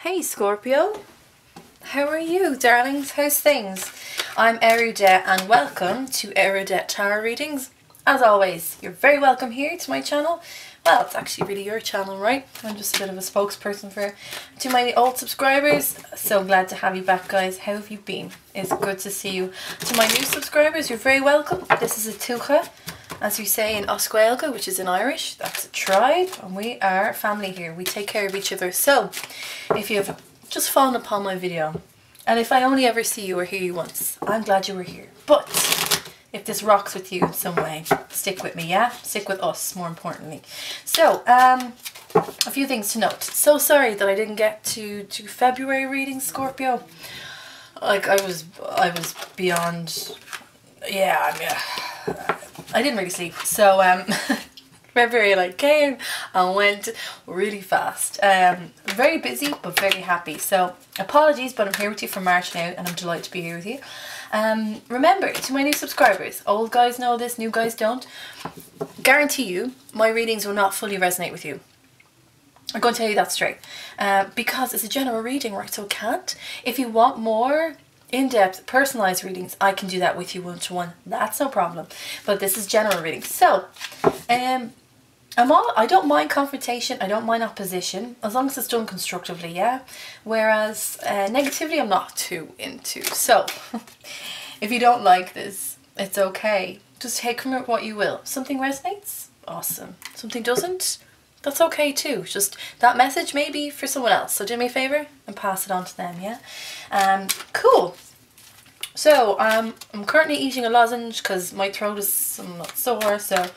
Hey Scorpio, how are you darlings? How's things? I'm Eriu and welcome to Eriu Tarot Readings. As always, you're very welcome here to my channel. Well, it's actually really your channel, right? I'm just a bit of a spokesperson for to my old subscribers. So glad to have you back, guys. How have you been? It's good to see you. To my new subscribers, you're very welcome. This is a tucha, as we say in Oscuelga, which is in Irish. That's a tribe, and we are family here. We take care of each other. So, if you've just fallen upon my video, and if I only ever see you or hear you once, I'm glad you were here. But if this rocks with you in some way, stick with me, yeah? Stick with us, more importantly. So, a few things to note. So sorry that I didn't get to February readings, Scorpio. Like, I was beyond, yeah, I didn't really sleep. So, February came and went really fast. Very busy, but very happy. So, apologies, but I'm here with you for March now, and I'm delighted to be here with you. Remember, to my new subscribers, old guys know this, new guys don't. Guarantee you, my readings will not fully resonate with you. I'm going to tell you that straight. Because it's a general reading, right? So it can't. If you want more in-depth, personalised readings, I can do that with you one-to-one. That's no problem. But this is general reading. So, I don't mind confrontation, I don't mind opposition, as long as it's done constructively, yeah? Whereas negativity I'm not too into. So, if you don't like this, it's okay. Just take from it what you will. Something resonates? Awesome. Something doesn't? That's okay too. Just that message may be for someone else. So do me a favour and pass it on to them, yeah? Cool. So, I'm currently eating a lozenge because my throat is somewhat sore, so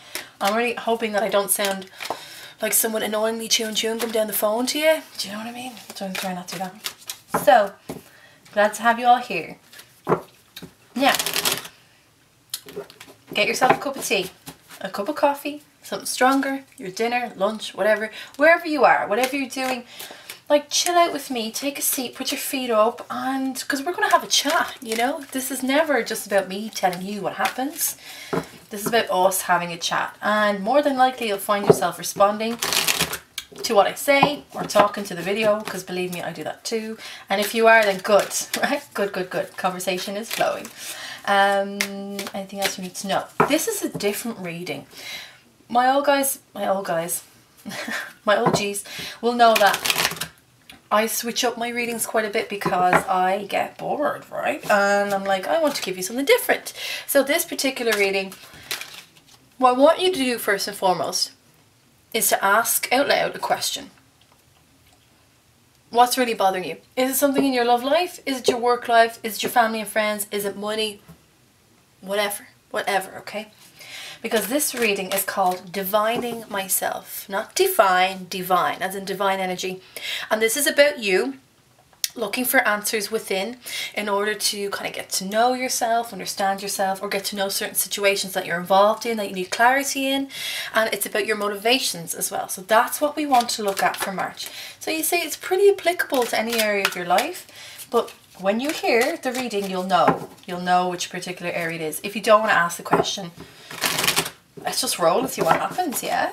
I'm really hoping that I don't sound like someone annoyingly chewing chewing gum down the phone to you. Do you know what I mean? I'm trying not to do that. So, glad to have you all here. Now, get yourself a cup of tea, a cup of coffee, something stronger, your dinner, lunch, whatever, wherever you are, whatever you're doing. Like, chill out with me, take a seat, put your feet up, and because we're going to have a chat, you know? This is never just about me telling you what happens. This is about us having a chat. And more than likely, you'll find yourself responding to what I say or talking to the video, because believe me, I do that too. And if you are, then good, right? Good, good, good. Conversation is flowing. Anything else you need to know? This is a different reading. My old guys, my OGs will know that I switch up my readings quite a bit because I get bored, right? And I'm like, I want to give you something different. So this particular reading, what I want you to do first and foremost is to ask out loud a question. What's really bothering you? Is it something in your love life? Is it your work life? Is it your family and friends? Is it money? Whatever, okay? Because this reading is called Divining Myself. Not define, divine, as in divine energy. And this is about you looking for answers within in order to kind of get to know yourself, understand yourself, or get to know certain situations that you're involved in, that you need clarity in. And it's about your motivations as well. So that's what we want to look at for March. So you see, it's pretty applicable to any area of your life. But when you hear the reading, you'll know which particular area it is. If you don't want to ask the question, let's just roll and see what happens, yeah?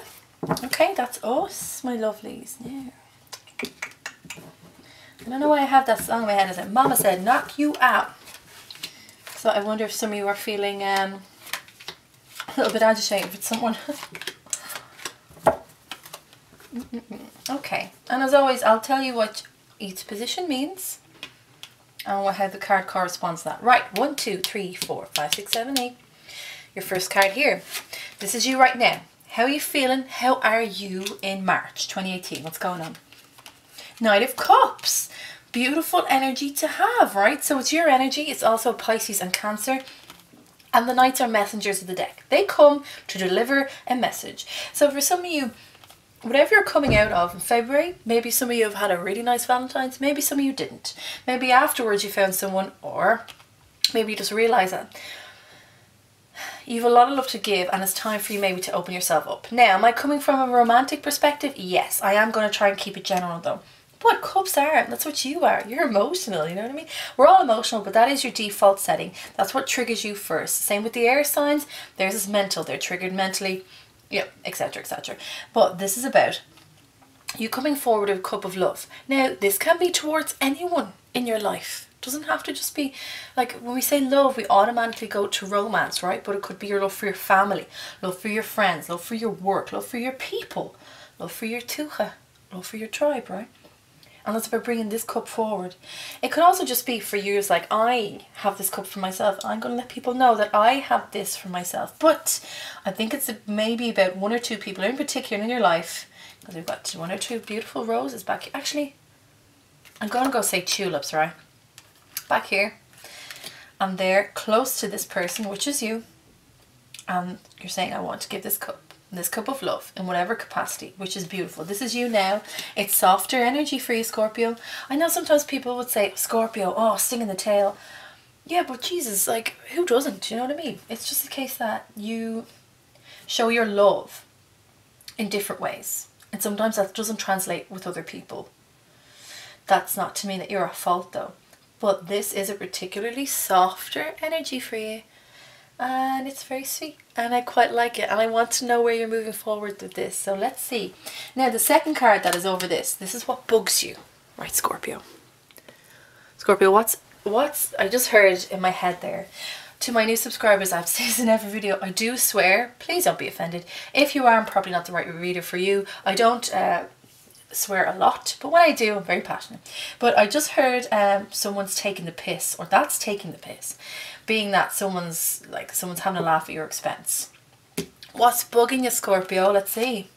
Okay, that's us, my lovelies. Yeah. I don't know why I have that song in my head. Is it Mama Said Knock You Out? So I wonder if some of you are feeling a little bit agitated with someone. Okay, and as always, I'll tell you what each position means and how the card corresponds to that. Right, 1, 2, 3, 4, 5, 6, 7, 8. Your first card here. This is you right now. How are you feeling? How are you in March 2018? What's going on? Knight of Cups. Beautiful energy to have, right? So it's your energy. It's also Pisces and Cancer. And the Knights are messengers of the deck. They come to deliver a message. So for some of you, whatever you're coming out of in February, maybe some of you have had a really nice Valentine's, maybe some of you didn't. Maybe afterwards you found someone, or maybe you just realised that you have a lot of love to give and it's time for you maybe to open yourself up. Now, am I coming from a romantic perspective? Yes, I am going to try and keep it general though. But cups are, that's what you are. You're emotional, you know what I mean? We're all emotional, but that is your default setting. That's what triggers you first. Same with the air signs. Theirs is mental. They're triggered mentally, yeah, etc, etc. But this is about you coming forward with a cup of love. Now, this can be towards anyone in your life. It doesn't have to just be, like, when we say love, we automatically go to romance, right? But it could be your love for your family, love for your friends, love for your work, love for your people, love for your tucha, love for your tribe, right? And that's about bringing this cup forward. It could also just be for you, it's like, I have this cup for myself. I'm going to let people know that I have this for myself. But I think it's maybe about 1 or 2 people in particular in your life, because we've got 1 or 2 beautiful roses back here. Actually, I'm going to go say tulips, right? Back here. And they're close to this person, which is you. And you're saying, I want to give this cup of love in whatever capacity, which is beautiful. This is you now. It's softer energy for you, Scorpio. I know sometimes people would say, Scorpio, oh, stinging the tail. Yeah, but Jesus, like, who doesn't? Do you know what I mean? It's just a case that you show your love in different ways. And sometimes that doesn't translate with other people. That's not to mean that you're at fault though. But this is a particularly softer energy for you. And it's very sweet. And I quite like it. And I want to know where you're moving forward with this. So let's see. Now the second card that is over this is what bugs you. Right, Scorpio. Scorpio, what's I just heard in my head there. To my new subscribers, I have to say this in every video, I do swear, please don't be offended. If you are, I'm probably not the right reader for you. I don't swear a lot, but when I do, I'm very passionate. But I just heard someone's taking the piss, or that's taking the piss, being that someone's having a laugh at your expense. What's bugging you, Scorpio? Let's see.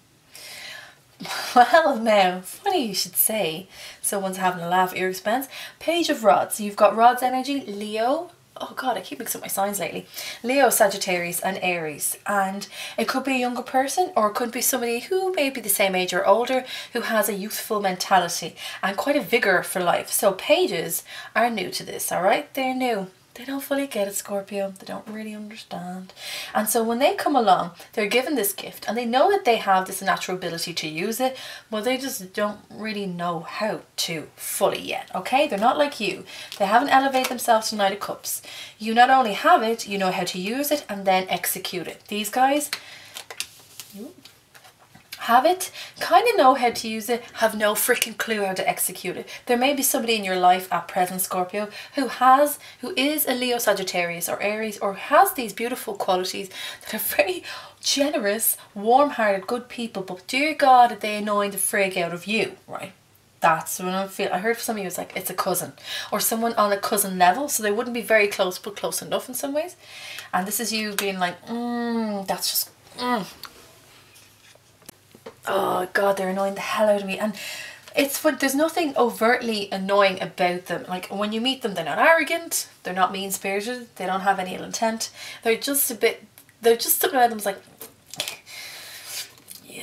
Well, now, funny you should say someone's having a laugh at your expense. Page of Rods. You've got Rods energy, Leo. Oh God, I keep mixing up my signs lately. Leo, Sagittarius and Aries. And it could be a younger person, or it could be somebody who may be the same age or older, who has a youthful mentality and quite a vigour for life. So pages are new to this, alright? They're new. They don't fully get it, Scorpio. They don't really understand. And so when they come along, they're given this gift and they know that they have this natural ability to use it, but they just don't really know how to fully yet, okay? They're not like you. They haven't elevated themselves to Knight of Cups. You not only have it, you know how to use it and then execute it. These guys have it, kind of know how to use it, have no freaking clue how to execute it. There may be somebody in your life at present, Scorpio, who is a Leo, Sagittarius or Aries, or has these beautiful qualities that are very generous, warm-hearted, good people, but dear God, are they annoying the frig out of you, right? That's when I feel. I heard some of you, it's like it's a cousin or someone on a cousin level, so they wouldn't be very close, but close enough in some ways. And this is you being like, that's just, oh God, they're annoying the hell out of me. And it's when there's nothing overtly annoying about them. Like when you meet them, they're not arrogant, they're not mean-spirited, they don't have any ill intent. They're just something about them's like,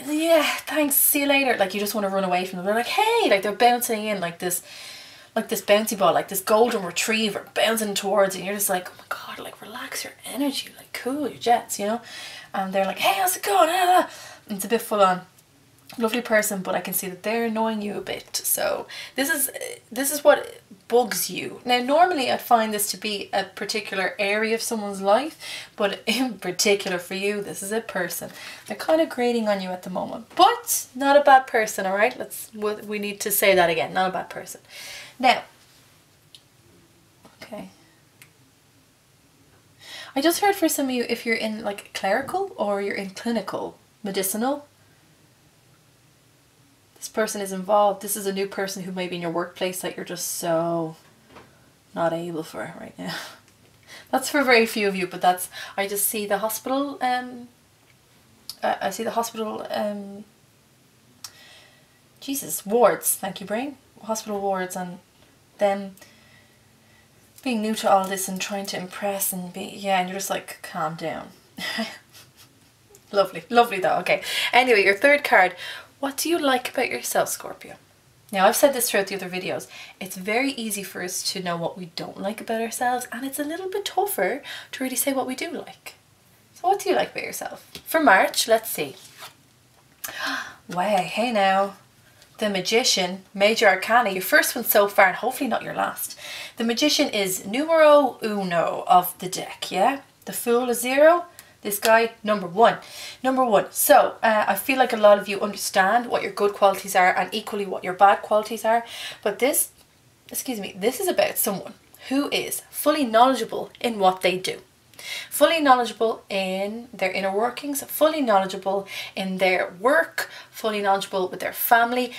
yeah, thanks, see you later. Like you just want to run away from them. They're like, hey, like they're bouncing in like this bouncy ball, like this golden retriever bouncing towards you. And you're just like, oh my God, like relax your energy, like cool your jets, you know. And they're like, hey, how's it going? And it's a bit full on. Lovely person, but I can see that they're annoying you a bit. So this is what bugs you. Now normally I'd find this to be a particular area of someone's life, but in particular for you, this is a person. They're kind of grating on you at the moment, but not a bad person, all right? We need to say that again, not a bad person. Now, okay. I just heard for some of you, if you're in like clerical or you're in clinical, medicinal, this person is involved. This is a new person who may be in your workplace that you're just so not able for right now. That's for very few of you, but that's, I just see the hospital, I see the hospital, Jesus, wards, thank you brain, hospital wards, and them being new to all this and trying to impress and be, yeah, and you're just like, calm down. Lovely, lovely though, okay. Anyway, your third card. What do you like about yourself, Scorpio? Now, I've said this throughout the other videos. It's very easy for us to know what we don't like about ourselves, and it's a little bit tougher to really say what we do like. So what do you like about yourself? For March, let's see. Wow, hey now. The Magician, Major Arcana, your first one so far, and hopefully not your last. The Magician is numero uno of the deck, yeah? The Fool is 0, This guy, number one. Number one. So, I feel like a lot of you understand what your good qualities are and equally what your bad qualities are. But this, excuse me, this is about someone who is fully knowledgeable in what they do. Fully knowledgeable in their inner workings, fully knowledgeable in their work, fully knowledgeable with their family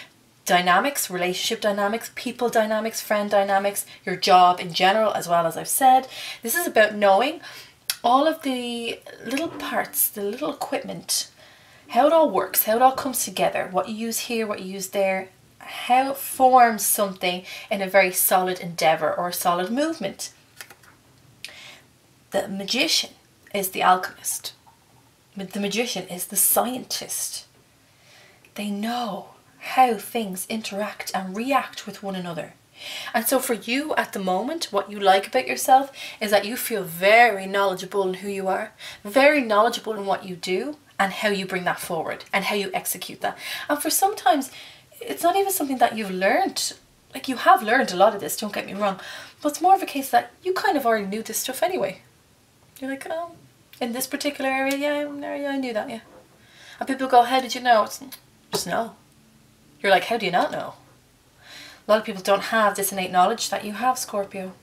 dynamics, relationship dynamics, people dynamics, friend dynamics, your job in general, as well as I've said. This is about knowing all of the little parts, the little equipment, how it all works, how it all comes together, what you use here, what you use there, how it forms something in a very solid endeavour or a solid movement. The magician is the alchemist. The magician is the scientist. They know how things interact and react with one another. And so for you at the moment, what you like about yourself is that you feel very knowledgeable in who you are, very knowledgeable in what you do and how you bring that forward and how you execute that. And for sometimes, it's not even something that you've learned. Like, you have learned a lot of this, don't get me wrong, but it's more of a case that you kind of already knew this stuff anyway. You're like, oh, in this particular area, yeah, I knew that, yeah. And people go, how did you know? It's just know. You're like, how do you not know? A lot of people don't have this innate knowledge that you have, Scorpio.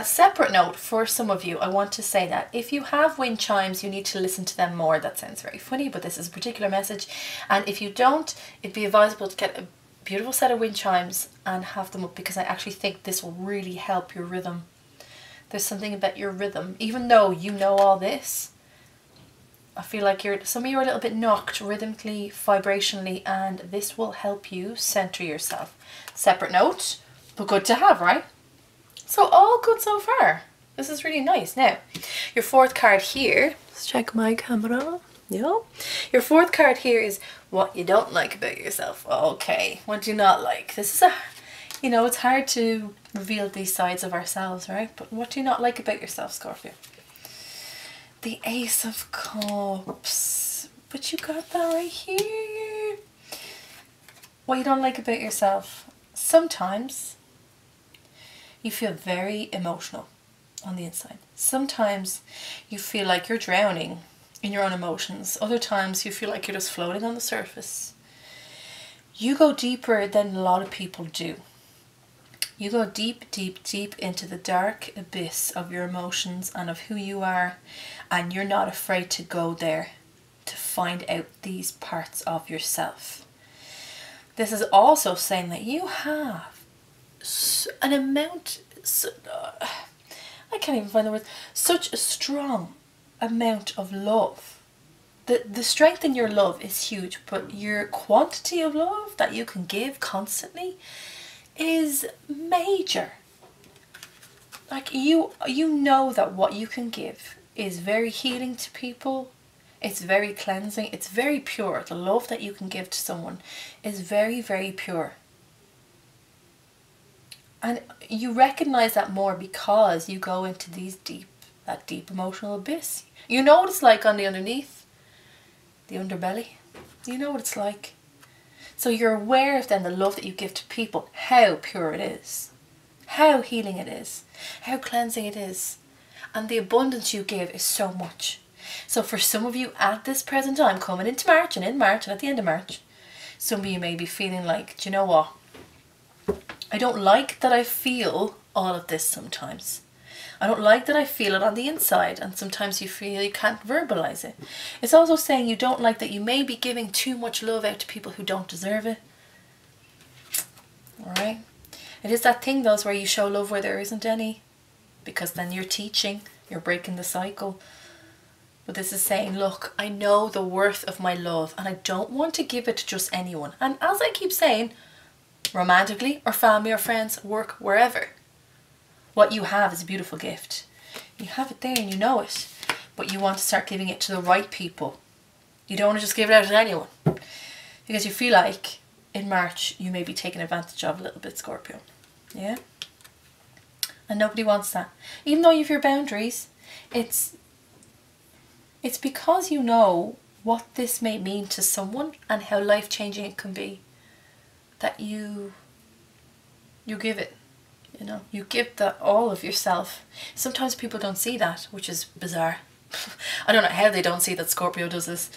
Separate note for some of you, I want to say that if you have wind chimes, you need to listen to them more. That sounds very funny, but this is a particular message. And if you don't, it'd be advisable to get a beautiful set of wind chimes and have them up, because I actually think this will really help your rhythm. There's something about your rhythm, even though you know all this, I feel like some of you are a little bit knocked rhythmically, vibrationally, and this will help you center yourself. Separate note, but good to have, right? So all good so far. This is really nice. Now, your fourth card here, let's check my camera. Yeah. Your fourth card here is what you don't like about yourself. Okay, what do you not like? This is it's hard to reveal these sides of ourselves, right? But what do you not like about yourself, Scorpio? The Ace of Cups. But you got that right here. What you don't like about yourself. Sometimes you feel very emotional on the inside. Sometimes you feel like you're drowning in your own emotions. Other times you feel like you're just floating on the surface. You go deeper than a lot of people do. You go deep, deep, deep into the dark abyss of your emotions and of who you are, and you're not afraid to go there to find out these parts of yourself. This is also saying that you have an amount, I can't even find the words, such a strong amount of love. The strength in your love is huge, but your quantity of love that you can give constantly is major. Like, you know that what you can give is very healing to people. It's very cleansing. It's very pure. The love that you can give to someone is very, very pure. And you recognize that more because you go into that deep emotional abyss. You know what it's like on the underneath, the underbelly. You know what it's like. So you're aware of then the love that you give to people, how pure it is, how healing it is, how cleansing it is. And the abundance you give is so much. So for some of you at this present time, coming into March and in March and at the end of March, some of you may be feeling like, do you know what? I don't like that I feel all of this sometimes. I don't like that I feel it on the inside, and sometimes you feel you can't verbalize it. It's also saying you don't like that you may be giving too much love out to people who don't deserve it. Alright? It is that thing, those where you show love where there isn't any, because then you're teaching, you're breaking the cycle. But this is saying, look, I know the worth of my love, and I don't want to give it to just anyone. And as I keep saying, romantically or family or friends, work, wherever. What you have is a beautiful gift. You have it there and you know it, but you want to start giving it to the right people. You don't want to just give it out to anyone, because you feel like in March you may be taken advantage of a little bit, Scorpio. Yeah? And nobody wants that. Even though you have your boundaries, it's because you know what this may mean to someone and how life-changing it can be, that you give it. You know, you give that all of yourself. Sometimes people don't see that, which is bizarre. I don't know how they don't see that Scorpio does this.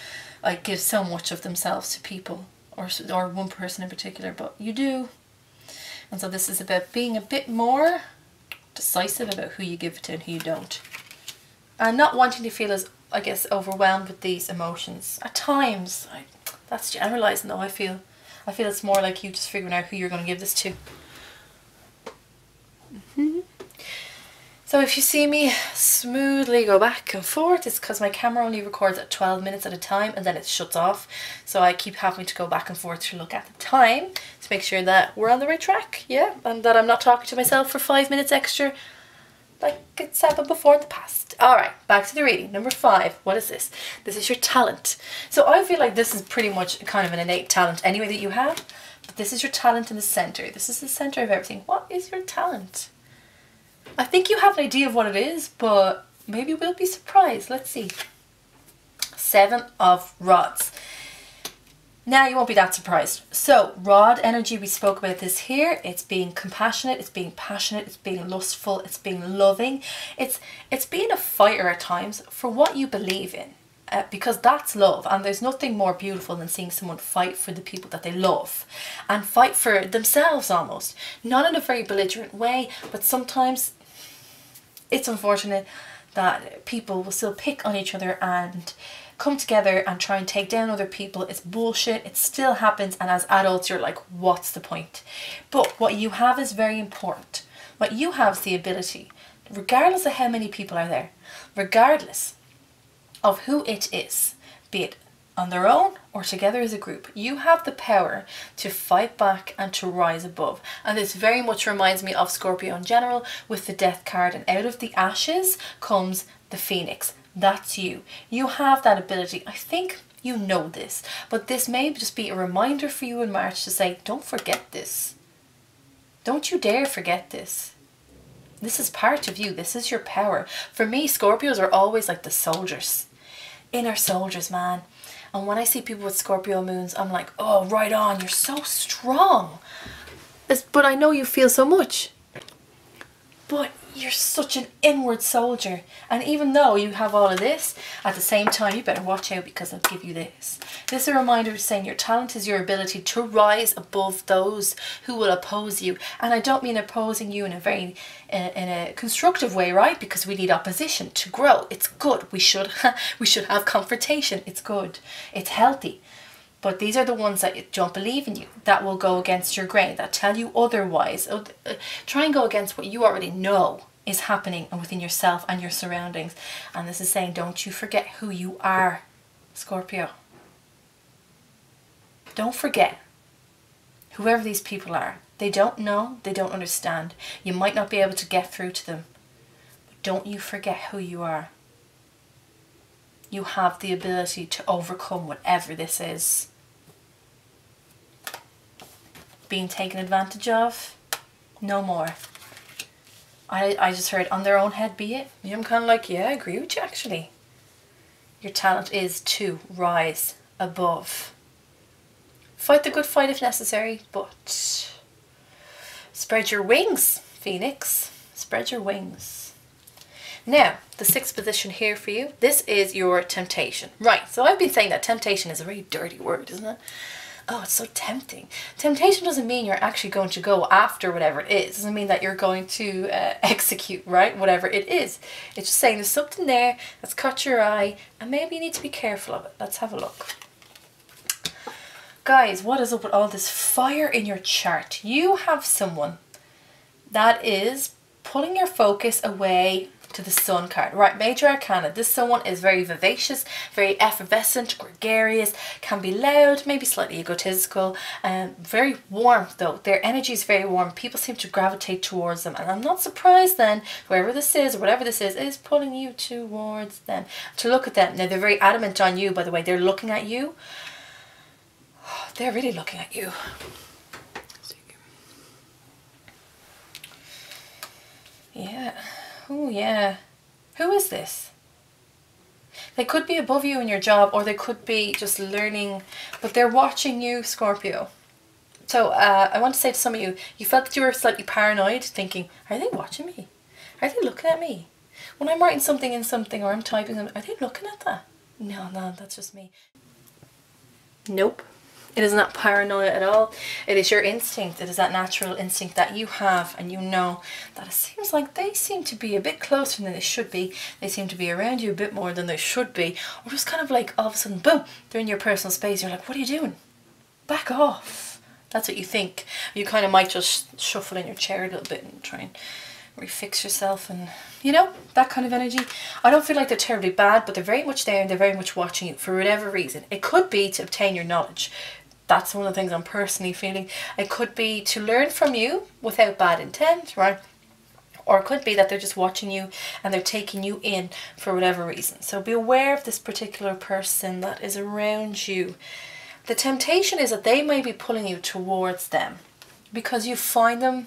Like, give so much of themselves to people, or one person in particular, but you do. And so this is about being a bit more decisive about who you give it to and who you don't. And not wanting to feel as, I guess, overwhelmed with these emotions. At times, that's generalising though, I feel it's more like you just figuring out who you're going to give this to. So if you see me smoothly go back and forth, it's because my camera only records at 12 minutes at a time and then it shuts off. So I keep having to go back and forth to look at the time to make sure that we're on the right track, yeah, and that I'm not talking to myself for 5 minutes extra like it's happened before in the past. Alright, back to the reading. Number 5, what is this? This is your talent. So I feel like this is pretty much kind of an innate talent anyway that you have, but this is your talent in the centre. This is the centre of everything. What is your talent? I think you have an idea of what it is, but maybe we'll be surprised. Let's see. 7 of Rods. Now you won't be that surprised. So, rod energy, we spoke about this here. It's being compassionate, it's being passionate, it's being lustful, it's being loving. It's being a fighter at times for what you believe in. Because that's love, and there's nothing more beautiful than seeing someone fight for the people that they love and fight for themselves almost. Not in a very belligerent way, but sometimes it's unfortunate that people will still pick on each other and come together and try and take down other people. It's bullshit. It still happens, and as adults you're like, what's the point? But what you have is very important. What you have is the ability, regardless of how many people are there, regardless of who it is, be it on their own or together as a group, you have the power to fight back and to rise above. And this very much reminds me of Scorpio in general with the Death card, and out of the ashes comes the Phoenix. That's you. You have that ability. I think you know this, but this may just be a reminder for you in March to say, don't forget this. Don't you dare forget this. This is part of you. This is your power. For me, Scorpios are always like the soldiers. Inner soldiers, man. And when I see people with Scorpio moons, I'm like, oh, right on, you're so strong. But I know you feel so much. But you're such an inward soldier. And even though you have all of this, at the same time, you better watch out because I'll give you this. This is a reminder of saying your talent is your ability to rise above those who will oppose you. And I don't mean opposing you in a very in a constructive way, right? Because we need opposition to grow. It's good. We should have confrontation. It's good. It's healthy. But these are the ones that don't believe in you, that will go against your grain, that tell you otherwise. Try and go against what you already know is happening within yourself and your surroundings. And this is saying, don't you forget who you are, Scorpio. Don't forget whoever these people are. They don't know, they don't understand. You might not be able to get through to them. But don't you forget who you are. You have the ability to overcome whatever this is. Being taken advantage of? No more. I just heard on their own head be it. I'm kind of like, yeah, I agree with you actually. Your talent is to rise above. Fight the good fight if necessary, but spread your wings, Phoenix. Spread your wings. Now, the 6th position here for you, this is your temptation. Right, so I've been saying that temptation is a very dirty word, isn't it? Oh, it's so tempting. Temptation doesn't mean you're actually going to go after whatever it is. It doesn't mean that you're going to execute, right, whatever it is. It's just saying there's something there that's caught your eye and maybe you need to be careful of it. Let's have a look. Guys, what is up with all this fire in your chart? You have someone that is pulling your focus away to the Sun card. Right, Major Arcana. This someone is very vivacious, very effervescent, gregarious, can be loud, maybe slightly egotistical, very warm though. Their energy is very warm. People seem to gravitate towards them, and I'm not surprised then, whoever this is or whatever this is pulling you towards them, to look at them. Now they're very adamant on you, by the way. They're looking at you. They're really looking at you. Yeah. Oh yeah. Who is this? They could be above you in your job, or they could be just learning, but they're watching you, Scorpio. So I want to say to some of you, you felt that you were slightly paranoid, thinking, are they watching me? Are they looking at me? When I'm writing something in something or I'm typing them, are they looking at that? No, that's just me. Nope. It is not paranoia at all. It is your instinct. It is that natural instinct that you have, and you know that it seems like they seem to be a bit closer than they should be. They seem to be around you a bit more than they should be. Or just kind of like all of a sudden, boom, they're in your personal space. You're like, what are you doing? Back off. That's what you think. You kind of might just shuffle in your chair a little bit and try and refix yourself, and you know, that kind of energy. I don't feel like they're terribly bad, but they're very much there and they're very much watching you for whatever reason. It could be to obtain your knowledge. That's one of the things I'm personally feeling. It could be to learn from you without bad intent, right? Or it could be that they're just watching you and they're taking you in for whatever reason. So be aware of this particular person that is around you. The temptation is that they may be pulling you towards them because you find them,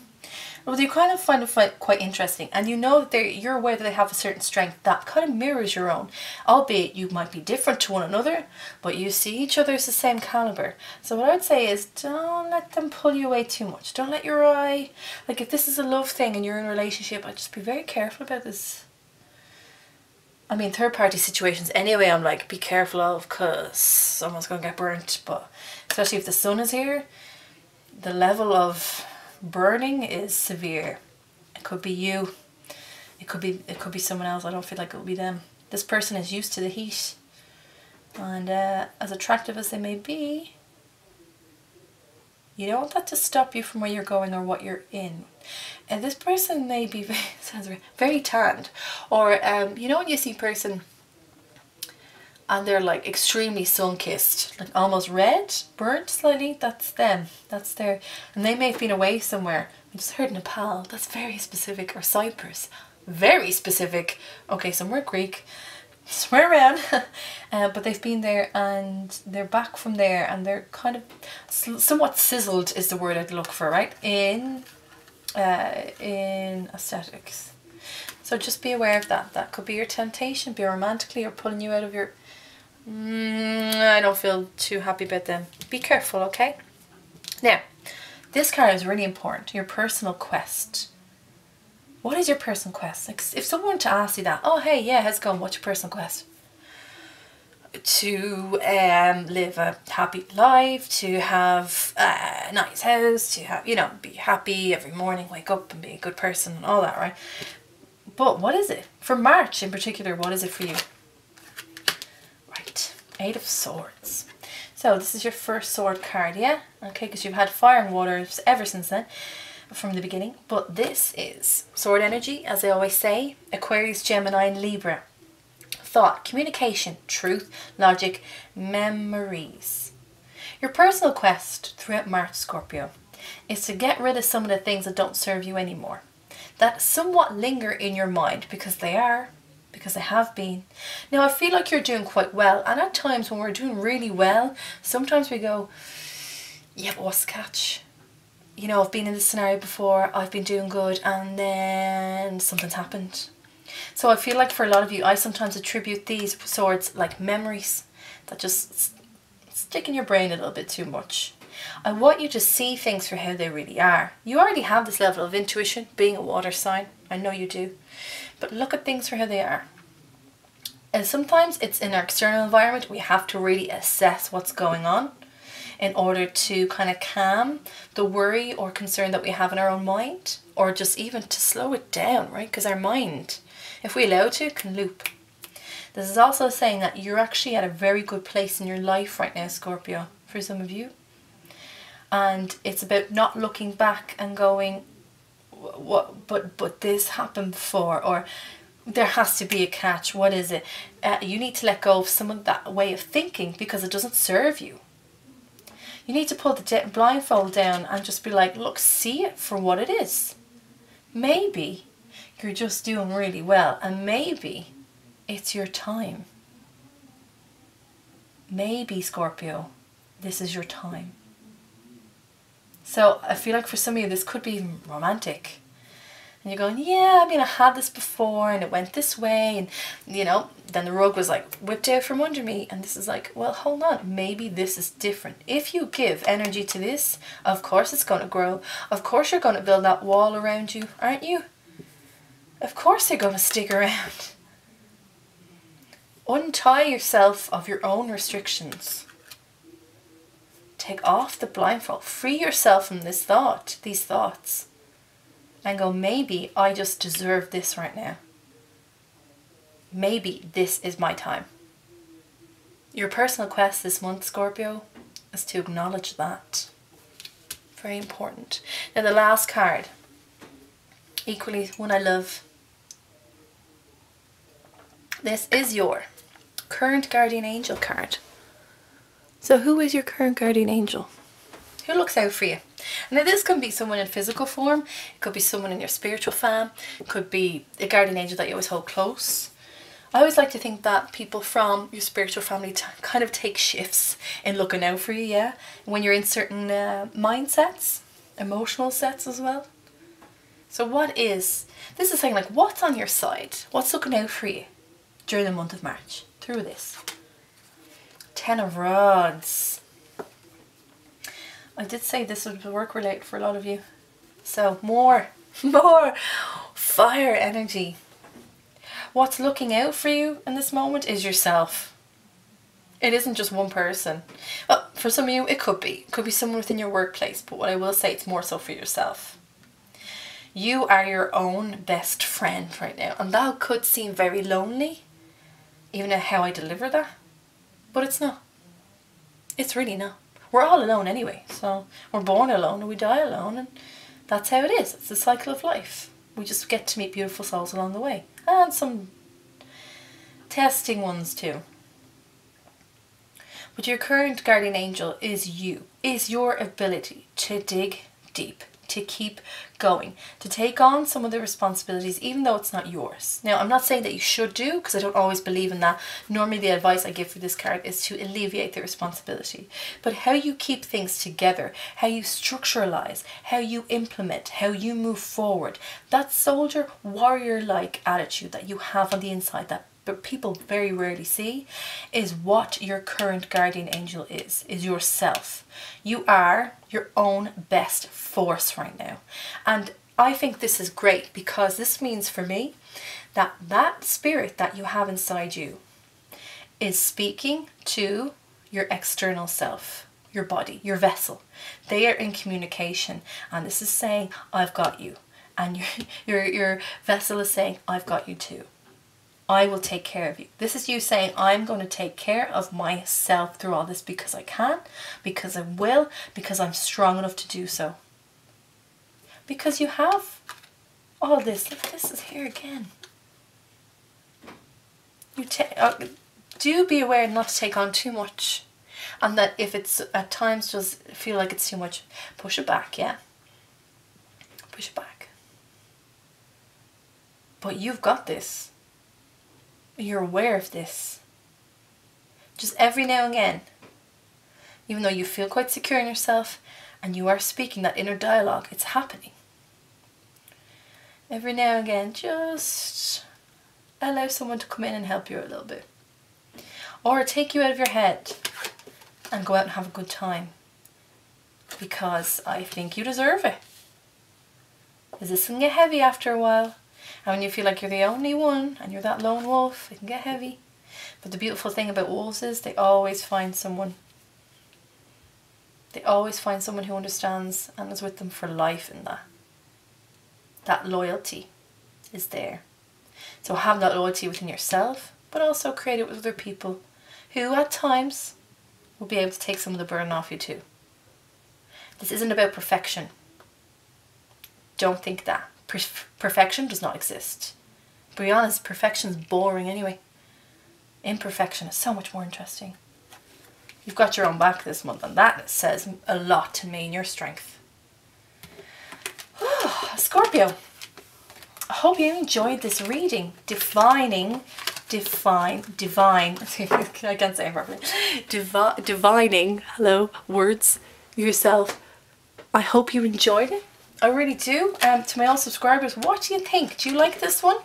well, you kind of find it quite interesting, and you know that you're aware that they have a certain strength that kind of mirrors your own, albeit you might be different to one another, but you see each other as the same caliber. So what I'd say is, don't let them pull you away too much. Don't let your eye, like if this is a love thing and you're in a relationship, I'd just be very careful about this. I mean, third party situations anyway, I'm like, be careful of, because someone's going to get burnt. But especially if the sun is here, the level of burning is severe. It could be you, it could be someone else. I don't feel like it will be them. This person is used to the heat, and as attractive as they may be, you don't want that to stop you from where you're going or what you're in. And this person may be very tanned, or you know when you see a person and they're like extremely sun-kissed, like almost red, burnt slightly, that's them. That's their, and they may have been away somewhere. I just heard Nepal, that's very specific, or Cyprus, very specific. Okay, somewhere Greek, somewhere around, but they've been there and they're back from there, and they're kind of somewhat sizzled is the word I'd look for, right? In aesthetics. So just be aware of that. That could be your temptation, be romantically or pulling you out of your I don't feel too happy about them. Be careful, okay? Now, this card is really important. Your personal quest. What is your personal quest? Like, if someone were to ask you that, oh hey, yeah, how's it going? What's your personal quest? To live a happy life, to have a nice house, to have, you know, be happy every morning, wake up and be a good person and all that, right? But what is it? For March in particular, what is it for you? Right, 8 of Swords. So this is your first sword card, yeah? Okay, because you've had fire and water ever since then, from the beginning. But this is sword energy, as I always say, Aquarius, Gemini and Libra. Thought, communication, truth, logic, memories. Your personal quest throughout March, Scorpio, is to get rid of some of the things that don't serve you anymore, that somewhat linger in your mind, because they have been. Now, I feel like you're doing quite well, and at times when we're doing really well, sometimes we go, yeah, but what's the catch? You know, I've been in this scenario before, I've been doing good, and then something's happened. So I feel like for a lot of you, I sometimes attribute these swords like memories that just stick in your brain a little bit too much. I want you to see things for how they really are. You already have this level of intuition, being a water sign. I know you do. But look at things for how they are. And sometimes it's in our external environment. We have to really assess what's going on in order to kind of calm the worry or concern that we have in our own mind, or just even to slow it down, right? Because our mind, if we allow it to, can loop. This is also saying that you're actually at a very good place in your life right now, Scorpio, for some of you. And it's about not looking back and going, what, but this happened before, or there has to be a catch. What is it? You need to let go of some of that way of thinking because it doesn't serve you. You need to pull the blindfold down and just be like, look, see it for what it is. Maybe you're just doing really well, and maybe it's your time. Maybe, Scorpio, this is your time. So I feel like for some of you this could be romantic. And you're going, yeah, I mean, I had this before and it went this way, and you know, then the rug was like whipped out from under me, and this is like, well, hold on, maybe this is different. If you give energy to this, of course it's going to grow. Of course you're going to build that wall around you, aren't you? Of course they're going to stick around. Untie yourself of your own restrictions. Take off the blindfold. Free yourself from this thought, these thoughts. And go, maybe I just deserve this right now. Maybe this is my time. Your personal quest this month, Scorpio, is to acknowledge that. Very important. Now the last card, equally one I love. This is your current guardian angel card. So who is your current guardian angel? Who looks out for you? Now this can be someone in physical form, it could be someone in your spiritual fam, it could be a guardian angel that you always hold close. I always like to think that people from your spiritual family kind of take shifts in looking out for you, yeah? When you're in certain mindsets, emotional sets as well. So this is saying like, what's on your side? What's looking out for you during the month of March through this? 10 of Rods. I did say this would be work related for a lot of you. So more fire energy. What's looking out for you in this moment is yourself. It isn't just one person. Well, for some of you it could be. It could be someone within your workplace, but what I will say, it's more so for yourself. You are your own best friend right now, and that could seem very lonely, even how I deliver that, but it's not. It's really not. We're all alone anyway, so we're born alone and we die alone, and that's how it is. It's the cycle of life. We just get to meet beautiful souls along the way, and some testing ones too. But your current guardian angel is you, is your ability to dig deep, to keep going, to take on some of the responsibilities even though it's not yours. Now, I'm not saying that you should do, because I don't always believe in that. Normally the advice I give for this card is to alleviate the responsibility. But how you keep things together, how you structuralize, how you implement, how you move forward, that soldier, warrior-like attitude that you have on the inside that but people very rarely see, is what your current guardian angel is yourself. You are your own best force right now. And I think this is great, because this means for me that that spirit that you have inside you is speaking to your external self, your body, your vessel. They are in communication, and this is saying, I've got you. And your vessel is saying, I've got you too. I will take care of you. This is you saying, I'm going to take care of myself through all this, because I can, because I will, because I'm strong enough to do so. Because you have all this. Look, this is here again. Do be aware not to take on too much, and that if it's at times does feel like it's too much, push it back, yeah? Push it back. But you've got this. You're aware of this. Just every now and again, even though you feel quite secure in yourself and you are speaking that inner dialogue, it's happening. Every now and again, just allow someone to come in and help you a little bit. Or take you out of your head and go out and have a good time. Because I think you deserve it. Because this can get heavy after a while. And when you feel like you're the only one and you're that lone wolf, it can get heavy. But the beautiful thing about wolves is they always find someone. They always find someone who understands and is with them for life in that. That loyalty is there. So have that loyalty within yourself, but also create it with other people who at times will be able to take some of the burden off you too. This isn't about perfection. Don't think that. Perfection does not exist. To be honest, perfection is boring anyway. Imperfection is so much more interesting. You've got your own back this month, and that says a lot to me in your strength. Scorpio, I hope you enjoyed this reading. Divine, I can't say it properly. Divining, hello, words, yourself. I hope you enjoyed it. I really do. To my old subscribers, what do you think? Do you like this one?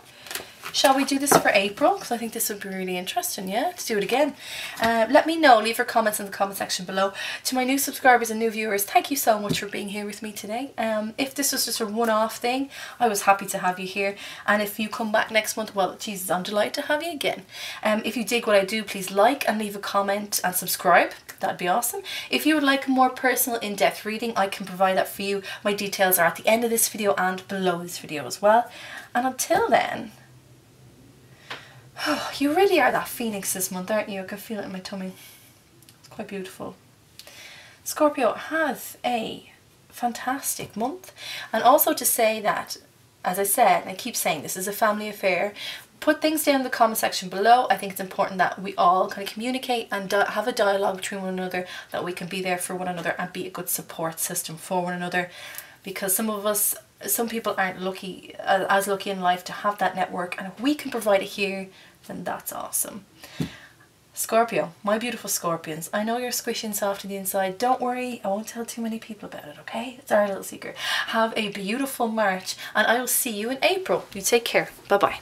Shall we do this for April? Because I think this would be really interesting, yeah? Let's do it again. Let me know. Leave your comments in the comment section below. To my new subscribers and new viewers, thank you so much for being here with me today. If this was just a one-off thing, I was happy to have you here. And if you come back next month, well, Jesus, I'm delighted to have you again. If you dig what I do, please like and leave a comment and subscribe. That'd be awesome. If you would like a more personal, in-depth reading, I can provide that for you. My details are at the end of this video and below this video as well. And until then... Oh, you really are that phoenix this month, aren't you? I can feel it in my tummy. It's quite beautiful. Scorpio, have a fantastic month. And also to say that, as I said, and I keep saying this is a family affair, put things down in the comment section below. I think it's important that we all kind of communicate and have a dialogue between one another, that we can be there for one another and be a good support system for one another. Because some people aren't as lucky in life to have that network, and if we can provide it here, then that's awesome. Scorpio, my beautiful Scorpions, I know you're squishy and soft on the inside. Don't worry, I won't tell too many people about it, okay? It's our little secret. Have a beautiful March, and I will see you in April. You take care. Bye-bye.